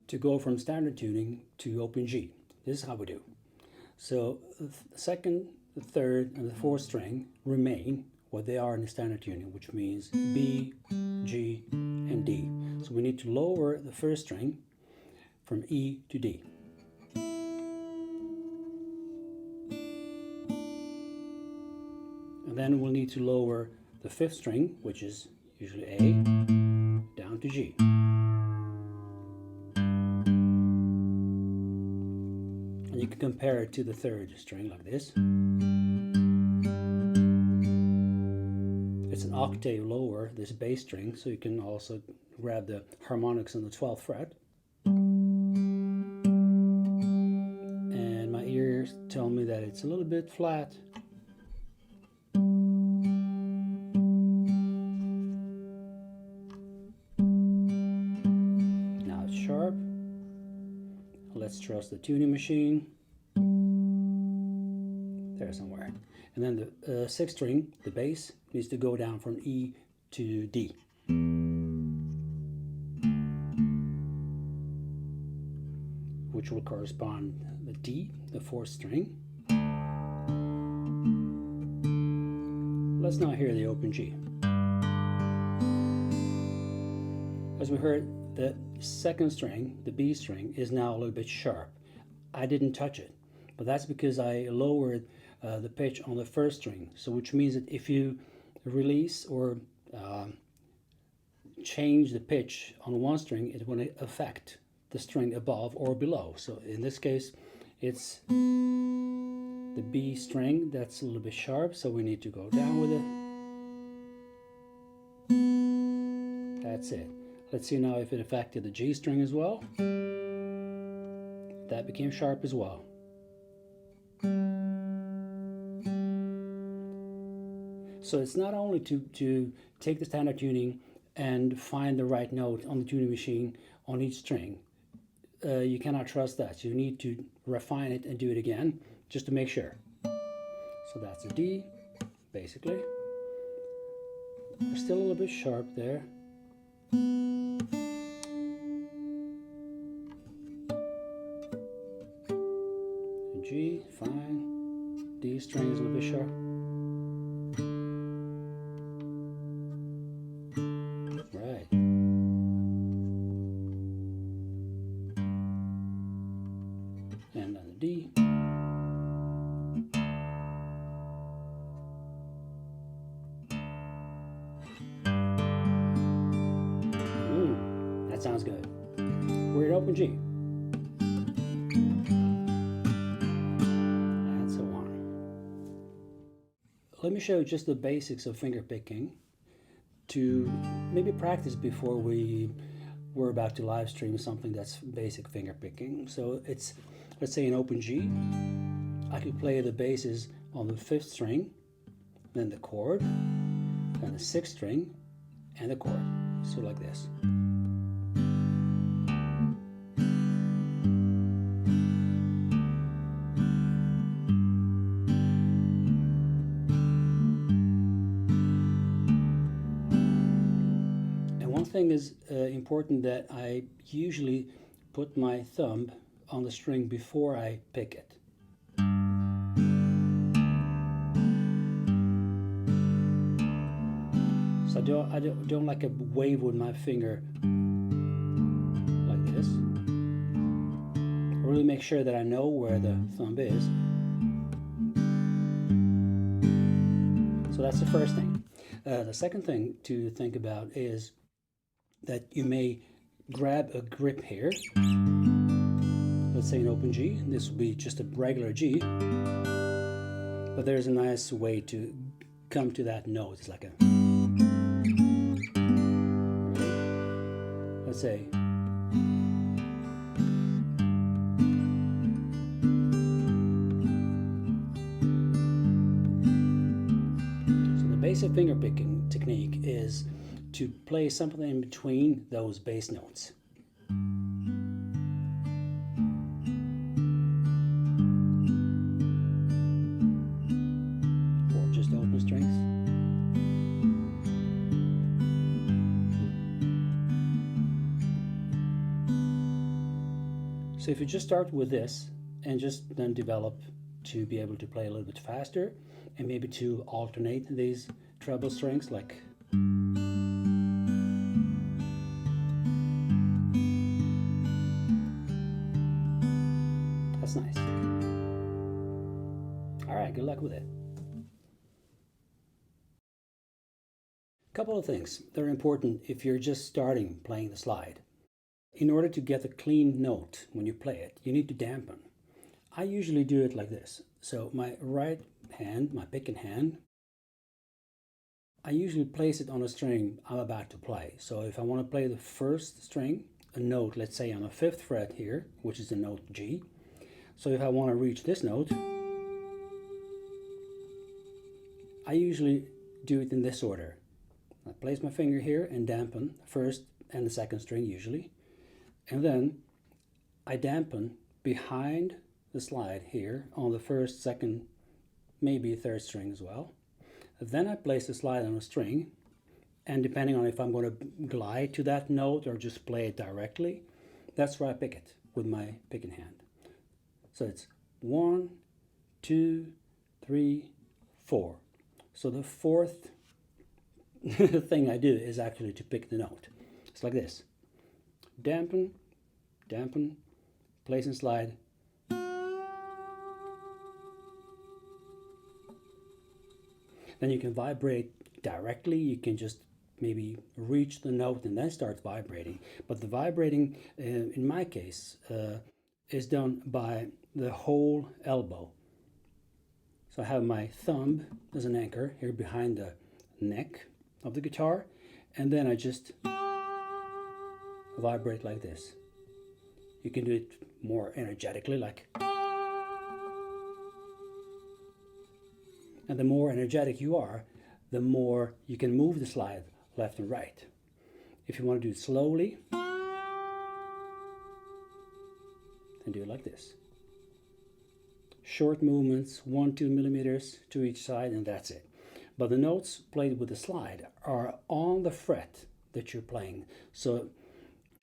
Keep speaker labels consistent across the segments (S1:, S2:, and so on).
S1: to go from standard tuning to open G. This is how we do. So the second, the third, and the fourth string remain what they are in the standard tuning, which means B, G, and D. So we need to lower the first string from E to D. And then we'll need to lower the fifth string, which is usually A, down to G. And you can compare it to the third string like this. It's an octave lower, this bass string, so you can also grab the harmonics on the 12th fret. And my ears tell me that it's a little bit flat. Now it's sharp. Let's trust the tuning machine. There somewhere. And then the sixth string, the bass, needs to go down from E to D. Which will correspond the D, the fourth string. Let's now hear the open G. As we heard, the second string, the B string, is now a little bit sharp. I didn't touch it, but that's because I lowered the pitch on the first string. So which means that if you release or change the pitch on one string, it will affect the string above or below. So in this case, it's the B string that's a little bit sharp, so we need to go down with it. That's it. Let's see now if it affected the G string as well. That became sharp as well. So it's not only to take the standard tuning and find the right note on the tuning machine on each string. You cannot trust that. You need to refine it and do it again just to make sure. So that's a D, basically. We're still a little bit sharp there. G, fine. D string is a little bit sharp. Right. And then the D. That sounds good. We're at open G. And so on. Let me show you just the basics of finger picking to maybe practice before we're about to live stream something that's basic finger picking. So it's, let's say, an open G. I could play the basses on the fifth string, then the chord, then the sixth string, and the chord. So like this. One thing is important that I usually put my thumb on the string before I pick it. So I don't like a wave with my finger like this. I really make sure that I know where the thumb is. So that's the first thing. The second thing to think about is that you may grab a grip here. Let's say an open G. This will be just a regular G, but there's a nice way to come to that note. It's like a, let's say, so the basic finger picking technique is to play something in between those bass notes. Or just open strings. So if you just start with this and just then develop to be able to play a little bit faster and maybe to alternate these treble strings, like that's nice. All right, good luck with it. Couple of things that are important if you're just starting playing the slide. In order to get a clean note when you play it, you need to dampen. I usually do it like this. So my right hand, my picking hand, I usually place it on a string I'm about to play. So if I want to play the first string, a note, let's say on the 5th fret here, which is the note G. So if I want to reach this note, I usually do it in this order. I place my finger here and dampen the first and the second string usually. And then I dampen behind the slide here on the first, second, maybe third string as well. Then I place the slide on a string, and depending on if I'm going to glide to that note or just play it directly, that's where I pick it with my picking hand. So it's 1, 2, 3, 4. So the fourth thing I do is actually to pick the note. It's like this. Dampen, dampen, place and slide. Then you can vibrate directly. You can just maybe reach the note and then start vibrating. But the vibrating, in my case, is done by the whole elbow. So I have my thumb as an anchor here behind the neck of the guitar, and then I just vibrate like this. You can do it more energetically, like, and the more energetic you are, the more you can move the slide left and right. If you want to do it slowly, then do it like this. Short movements, 1-2 millimeters to each side, and that's it. But the notes played with the slide are on the fret that you're playing. So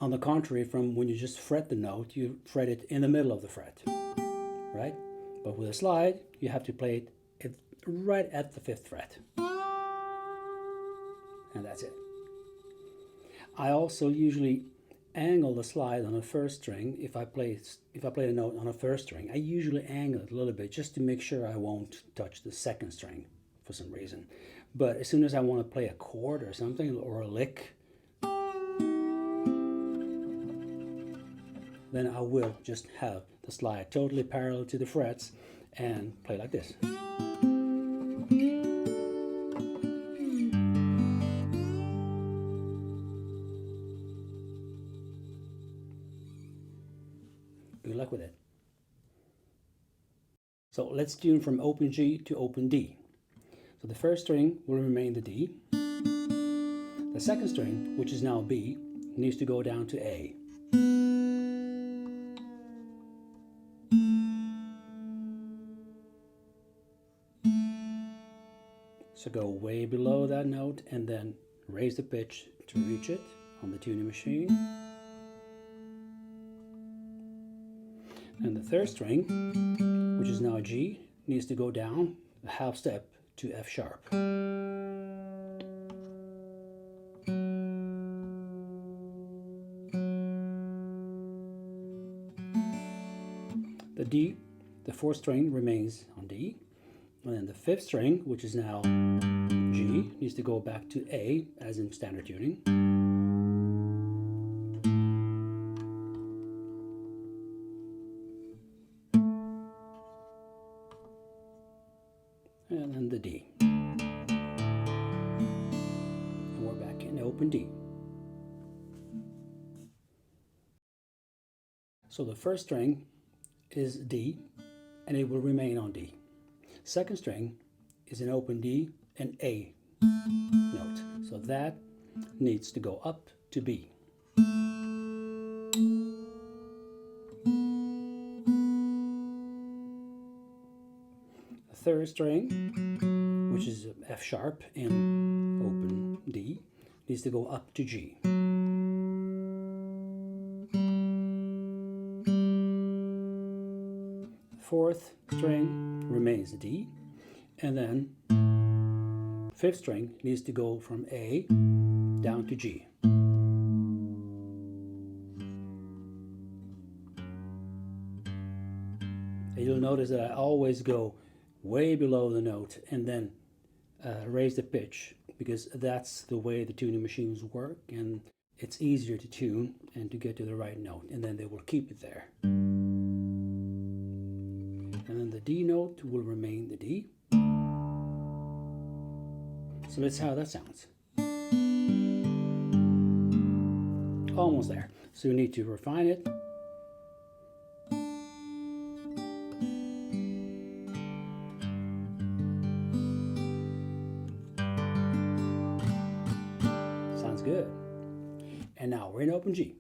S1: on the contrary from when you just fret the note, you fret it in the middle of the fret, right? But with a slide, you have to play it right at the 5th fret. And that's it. I also usually angle the slide on a first string. If I play a note on a first string, I usually angle it a little bit just to make sure I won't touch the second string for some reason. But as soon as I want to play a chord or something, or a lick, then I will just have the slide totally parallel to the frets and play like this. Good luck with it. So let's tune from open G to open D. So the first string will remain the D. The second string, which is now B, needs to go down to A. So go way below that note and then raise the pitch to reach it on the tuning machine. And the third string, which is now G, needs to go down a half step to F sharp. The fourth string remains on D, and then the fifth string, which is now G, needs to go back to A as in standard tuning. And then the D. And we're back in open D. So the first string is D, and it will remain on D. Second string is an open D and A note, so that needs to go up to B. The third string, which is F sharp in open D, needs to go up to G. 4th string remains D, and then 5th string needs to go from A down to G. And you'll notice that I always go way below the note and then raise the pitch, because that's the way the tuning machines work, and it's easier to tune and to get to the right note, and then they will keep it there. And then the D note will remain the D. So that's how that sounds. Almost there. So you need to refine it. Sounds good. And now we're in open G.